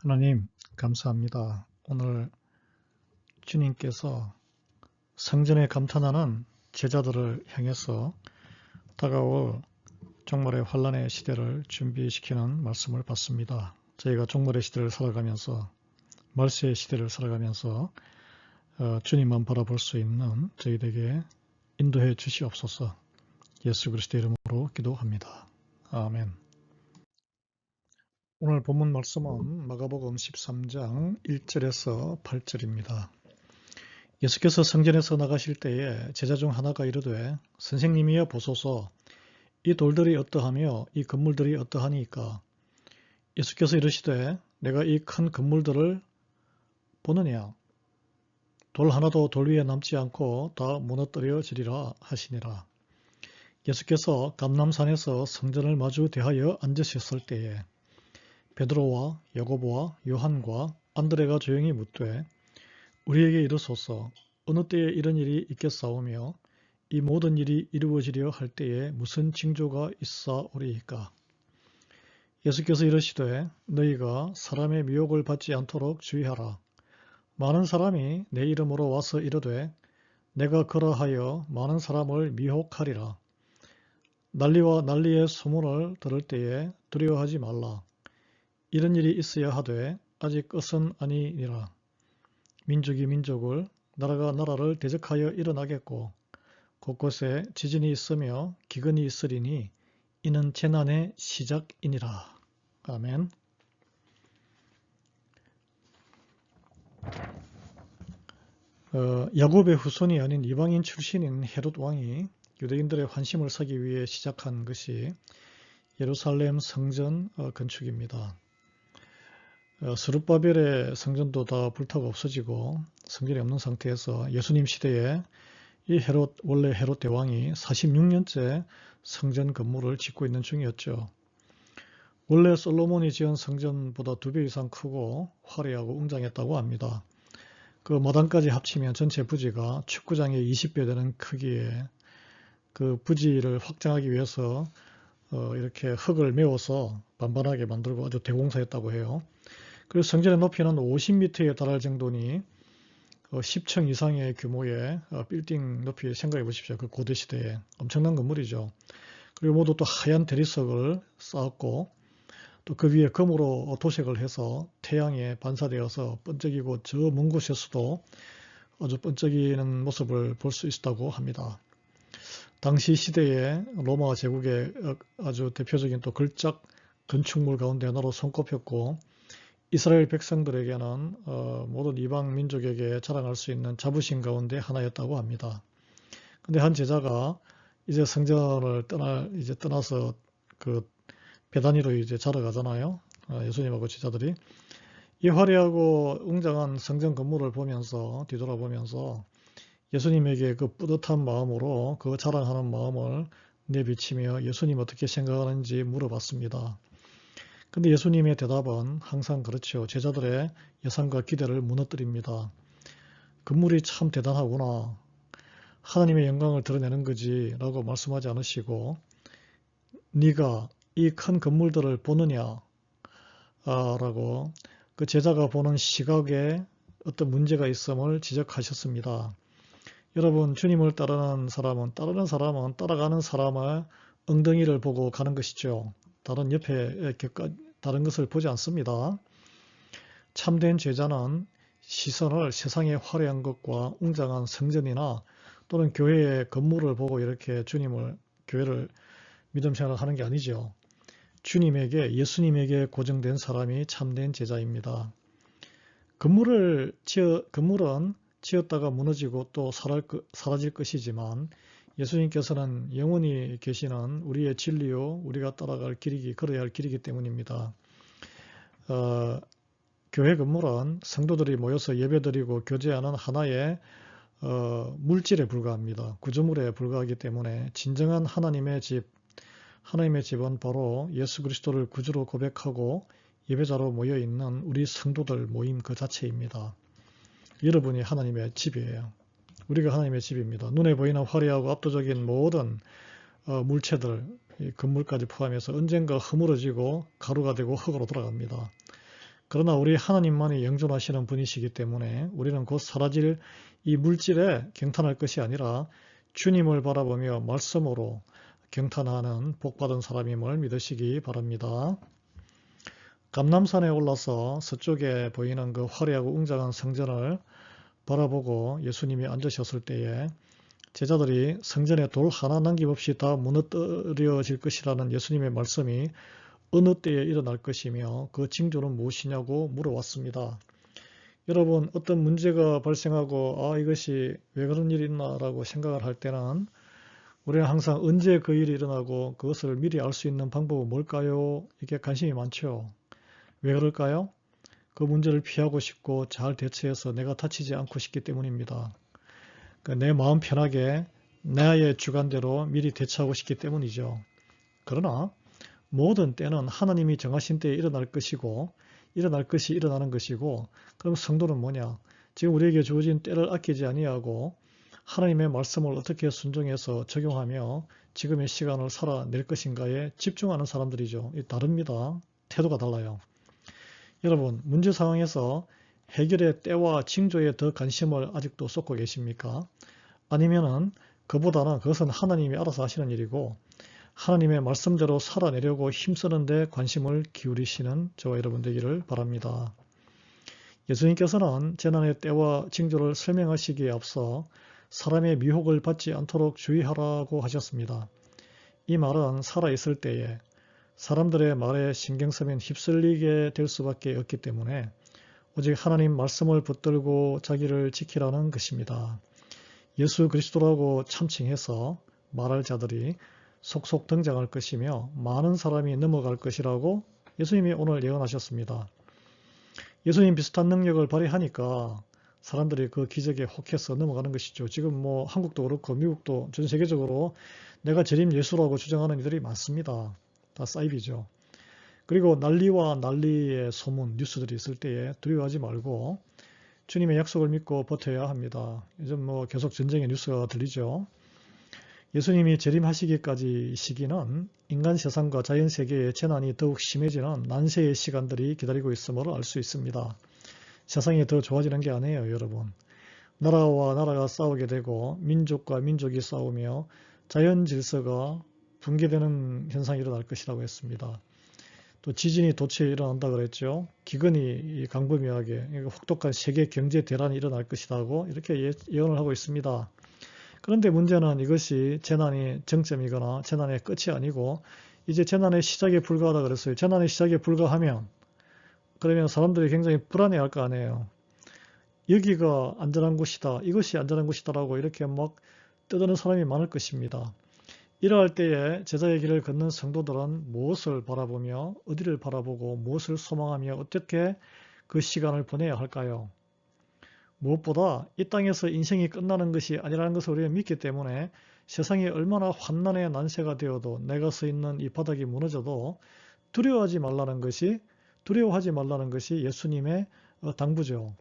하나님 감사합니다. 오늘 주님께서 성전에 감탄하는 제자들을 향해서 다가올 종말의 환란의 시대를 준비시키는 말씀을 받습니다. 저희가 종말의 시대를 살아가면서 말세의 시대를 살아가면서 주님만 바라볼 수 있는 저희에게 인도해 주시옵소서. 예수 그리스도의 이름으로 기도합니다. 아멘. 오늘 본문 말씀은 마가복음 13장 1절에서 8절입니다. 예수께서 성전에서 나가실 때에 제자 중 하나가 이르되 선생님이여 보소서 이 돌들이 어떠하며 이 건물들이 어떠하니까. 예수께서 이르시되 내가 이 큰 건물들을 보느냐. 돌 하나도 돌 위에 남지 않고 다 무너뜨려지리라 하시니라. 예수께서 감람산에서 성전을 마주 대하여 앉으셨을 때에 베드로와 야고보와 요한과 안드레가 조용히 묻되 우리에게 이르소서 어느 때에 이런 일이 있겠사오며 이 모든 일이 이루어지려 할 때에 무슨 징조가 있사오리이까. 예수께서 이르시되 너희가 사람의 미혹을 받지 않도록 주의하라. 많은 사람이 내 이름으로 와서 이르되 내가 그러하여 많은 사람을 미혹하리라. 난리와 난리의 소문을 들을 때에 두려워하지 말라. 이런 일이 있어야 하되 아직 끝은 아니니라. 민족이 민족을 나라가 나라를 대적하여 일어나겠고 곳곳에 지진이 있으며 기근이 있으리니 이는 재난의 시작이니라. 아멘. 야곱의 후손이 아닌 이방인 출신인 헤롯 왕이 유대인들의 환심을 사기 위해 시작한 것이 예루살렘 성전 건축입니다. 스룹바벨의 성전도 다 불타고 없어지고 성전이 없는 상태에서 예수님 시대에 이 원래 헤롯 대왕이 46년째 성전 건물을 짓고 있는 중이었죠. 원래 솔로몬이 지은 성전보다 2배 이상 크고 화려하고 웅장했다고 합니다. 그 마당까지 합치면 전체 부지가 축구장의 20배 되는 크기에 그 부지를 확장하기 위해서 이렇게 흙을 메워서 반반하게 만들고 아주 대공사였다고 해요. 그래서 성전의 높이는 50m에 달할 정도니 10층 이상의 규모의 빌딩 높이 생각해 보십시오. 그 고대 시대에 엄청난 건물이죠. 그리고 모두 또 하얀 대리석을 쌓았고 또 그 위에 금으로 도색을 해서 태양에 반사되어서 번쩍이고 저 먼 곳에서도 아주 번쩍이는 모습을 볼 수 있었다고 합니다. 당시 시대에 로마 제국의 아주 대표적인 또 걸작 건축물 가운데 하나로 손꼽혔고 이스라엘 백성들에게는 모든 이방 민족에게 자랑할 수 있는 자부심 가운데 하나였다고 합니다. 근데 한 제자가 이제 성전을 떠나서 그 베다니로 이제 자러 가잖아요. 예수님하고 제자들이 이 화려하고 웅장한 성전 건물을 보면서 뒤돌아보면서 예수님에게 그 뿌듯한 마음으로 그 자랑하는 마음을 내비치며 예수님 어떻게 생각하는지 물어봤습니다. 근데 예수님의 대답은 항상 그렇죠. 제자들의 예상과 기대를 무너뜨립니다. 건물이 참 대단하구나. 하나님의 영광을 드러내는 거지 라고 말씀하지 않으시고 네가 이 큰 건물들을 보느냐 라고 그 제자가 보는 시각에 어떤 문제가 있음을 지적하셨습니다. 여러분 주님을 따르는 사람은 따라가는 사람의 엉덩이를 보고 가는 것이죠. 다른 옆에 다른 것을 보지 않습니다. 참된 제자는 시선을 세상의 화려한 것과 웅장한 성전이나 또는 교회의 건물을 보고 이렇게 교회를 믿음 생활을 하는 게 아니죠. 예수님에게 고정된 사람이 참된 제자입니다. 건물은 지었다가 무너지고 또 사라질 것이지만 예수님께서는 영원히 계시는 우리의 진리요 우리가 따라갈 길이기 걸어야 할 길이기 때문입니다. 교회 건물은 성도들이 모여서 예배드리고 교제하는 하나의 물질에 불과합니다. 구조물에 불과하기 때문에 진정한 하나님의 집은 바로 예수 그리스도를 구주로 고백하고 예배자로 모여있는 우리 성도들 모임 그 자체입니다. 여러분이 하나님의 집이에요. 우리가 하나님의 집입니다. 눈에 보이는 화려하고 압도적인 모든 물체들, 건물까지 포함해서 언젠가 허물어지고 가루가 되고 흙으로 돌아갑니다. 그러나 우리 하나님만이 영존하시는 분이시기 때문에 우리는 곧 사라질 이 물질에 경탄할 것이 아니라 주님을 바라보며 말씀으로 경탄하는 복받은 사람임을 믿으시기 바랍니다. 감람산에 올라서 서쪽에 보이는 그 화려하고 웅장한 성전을 바라보고 예수님이 앉으셨을 때에 제자들이 성전에 돌 하나 남김없이 다 무너뜨려질 것이라는 예수님의 말씀이 어느 때에 일어날 것이며 그 징조는 무엇이냐고 물어왔습니다. 여러분, 어떤 문제가 발생하고 이것이 왜 그런 일이 있나 라고 생각을 할 때는 우리는 항상 언제 그 일이 일어나고 그것을 미리 알 수 있는 방법은 뭘까요? 이게 관심이 많죠. 왜 그럴까요? 그 문제를 피하고 싶고 잘 대처해서 내가 다치지 않고 싶기 때문입니다. 내 마음 편하게 나의 주관대로 미리 대처하고 싶기 때문이죠. 그러나 모든 때는 하나님이 정하신 때에 일어날 것이고 일어날 것이 일어나는 것이고, 그럼 성도는 뭐냐? 지금 우리에게 주어진 때를 아끼지 아니하고 하나님의 말씀을 어떻게 순종해서 적용하며 지금의 시간을 살아낼 것인가에 집중하는 사람들이죠. 다릅니다. 태도가 달라요. 여러분, 문제 상황에서 해결의 때와 징조에 더 관심을 아직도 쏟고 계십니까? 아니면은 그보다는 그것은 하나님이 알아서 하시는 일이고 하나님의 말씀대로 살아내려고 힘쓰는 데 관심을 기울이시는 저와 여러분 되기를 바랍니다. 예수님께서는 재난의 때와 징조를 설명하시기에 앞서 사람의 미혹을 받지 않도록 주의하라고 하셨습니다. 이 말은 살아있을 때에 사람들의 말에 신경 쓰면 휩쓸리게 될 수밖에 없기 때문에 오직 하나님 말씀을 붙들고 자기를 지키라는 것입니다. 예수 그리스도라고 참칭해서 말할 자들이 속속 등장할 것이며 많은 사람이 넘어갈 것이라고 예수님이 오늘 예언하셨습니다. 예수님 비슷한 능력을 발휘하니까 사람들이 그 기적에 혹해서 넘어가는 것이죠. 지금 뭐 한국도 그렇고 미국도 전 세계적으로 내가 재림 예수라고 주장하는 이들이 많습니다. 다 사이비죠. 그리고 난리와 난리의 소문, 뉴스들이 있을 때에 두려워하지 말고 주님의 약속을 믿고 버텨야 합니다. 요즘 뭐 계속 전쟁의 뉴스가 들리죠. 예수님이 재림하시기까지 시기는 인간 세상과 자연 세계의 재난이 더욱 심해지는 난세의 시간들이 기다리고 있음을 알 수 있습니다. 세상이 더 좋아지는 게 아니에요, 여러분. 나라와 나라가 싸우게 되고 민족과 민족이 싸우며 자연 질서가 붕괴되는 현상이 일어날 것이라고 했습니다. 또 지진이 도처에 일어난다 그랬죠. 기근이 강범위하게 혹독한 세계 경제 대란이 일어날 것이라고 이렇게 예언을 하고 있습니다. 그런데 문제는 이것이 재난이 정점이거나 재난의 끝이 아니고 이제 재난의 시작에 불과하다 그랬어요. 재난의 시작에 불과하면 그러면 사람들이 굉장히 불안해할 거 아니에요. 여기가 안전한 곳이다. 이것이 안전한 곳이다라고 이렇게 막 떠드는 사람이 많을 것입니다. 이러할 때에 제자의 길을 걷는 성도들은 무엇을 바라보며 어디를 바라보고 무엇을 소망하며 어떻게 그 시간을 보내야 할까요? 무엇보다 이 땅에서 인생이 끝나는 것이 아니라는 것을 우리가 믿기 때문에 세상이 얼마나 환난의 난세가 되어도 내가 서 있는 이 바닥이 무너져도 두려워하지 말라는 것이 예수님의 당부죠.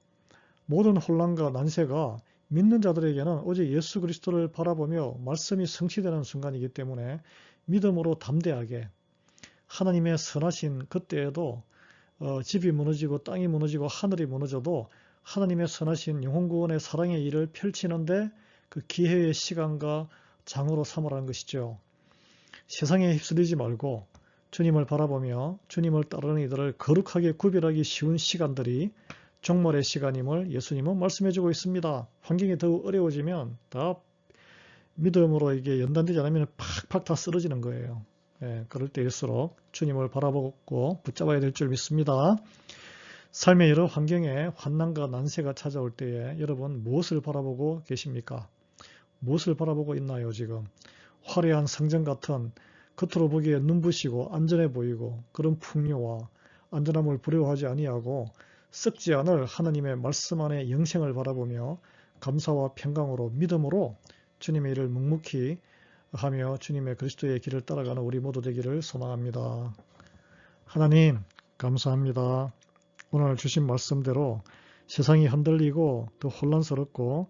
모든 혼란과 난세가 믿는 자들에게는 오직 예수 그리스도를 바라보며 말씀이 성취되는 순간이기 때문에 믿음으로 담대하게 하나님의 선하신 그때에도 집이 무너지고 땅이 무너지고 하늘이 무너져도 하나님의 선하신 영혼구원의 사랑의 일을 펼치는데 그 기회의 시간과 장으로 삼으라는 것이죠. 세상에 휩쓸리지 말고 주님을 바라보며 주님을 따르는 이들을 거룩하게 구별하기 쉬운 시간들이 종말의 시간임을 예수님은 말씀해주고 있습니다. 환경이 더욱 어려워지면 다 믿음으로 이게 연단되지 않으면 팍팍 다 쓰러지는 거예요. 그럴 때일수록 주님을 바라보고 붙잡아야 될 줄 믿습니다. 삶의 여러 환경에 환난과 난세가 찾아올 때에 여러분 무엇을 바라보고 계십니까? 무엇을 바라보고 있나요 지금? 화려한 성전 같은 겉으로 보기에 눈부시고 안전해 보이고 그런 풍요와 안전함을 부러워하지 아니하고 썩지 않을 하나님의 말씀 안에 영생을 바라보며 감사와 평강으로 믿음으로 주님의 일을 묵묵히 하며 주님의 그리스도의 길을 따라가는 우리 모두 되기를 소망합니다. 하나님 감사합니다. 오늘 주신 말씀대로 세상이 흔들리고 더 혼란스럽고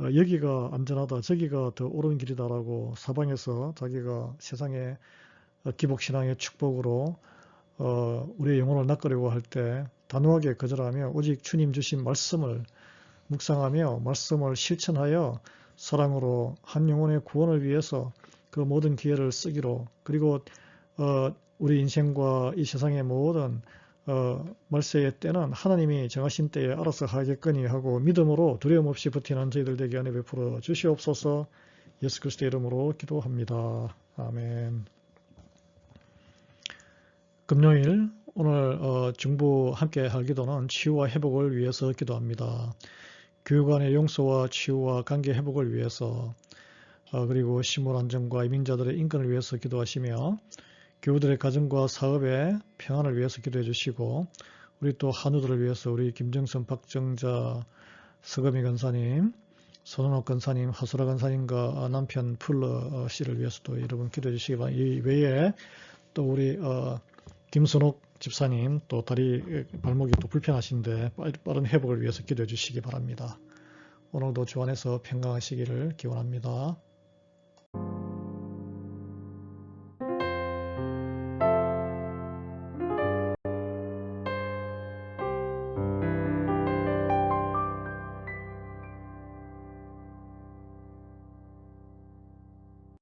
여기가 안전하다 저기가 더 옳은 길이다라고 사방에서 자기가 세상의 기복신앙의 축복으로 우리의 영혼을 낚으려고 할 때 단호하게 거절하며 오직 주님 주신 말씀을 묵상하며 말씀을 실천하여 사랑으로 한 영혼의 구원을 위해서 그 모든 기회를 쓰기로, 그리고 우리 인생과 이 세상의 모든 말세의 때는 하나님이 정하신 때에 알아서 하겠거니 하고 믿음으로 두려움 없이 버티는 저희들 되게 은혜 베풀어 주시옵소서. 예수 그리스도의 이름으로 기도합니다. 아멘. 금요일 오늘 중부 함께 할 기도는 치유와 회복을 위해서 기도합니다. 교육 안의 용서와 치유와 관계 회복을 위해서, 그리고 시물 안정과 이민자들의 인권을 위해서 기도하시며, 교우들의 가정과 사업의 평안을 위해서 기도해 주시고, 우리 또 한우들을 위해서 우리 김정선, 박정자, 서금희 권사님, 손은옥 권사님, 하수라 권사님과 남편 풀러 씨를 위해서도 여러분 기도해 주시기 바랍니다. 이 외에 또 우리 김순옥 집사님 또 다리 발목이 또 불편하신데 빠른 회복을 위해서 기도해 주시기 바랍니다. 오늘도 주 안에서 평강하시기를 기원합니다.